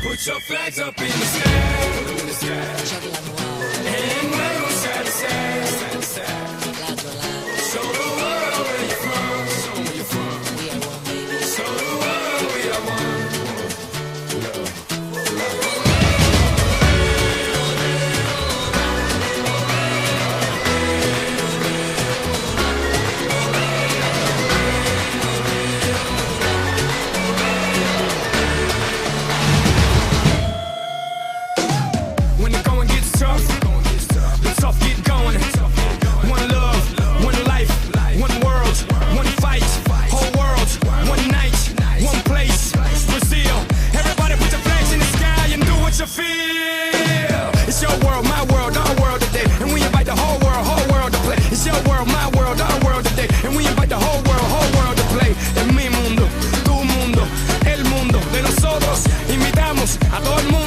Put your flags up in the sky, in the sky. And wave from side to side, side to side. Show the world where you're from, show 'em where you're from. Show the world we are one. When the going gets tough, the tough get going. One love, one life, one world, one fight, whole world, one night, one place, Brazil. Everybody put your flags in the sky and do what you feel. It's your world, my world, our world today, and we invite the whole world to play. It's your world, my world, our world today, and we invite the whole world to play. En mi mundo, tu mundo, el mundo de nosotros. Invitamos a todo el mundo.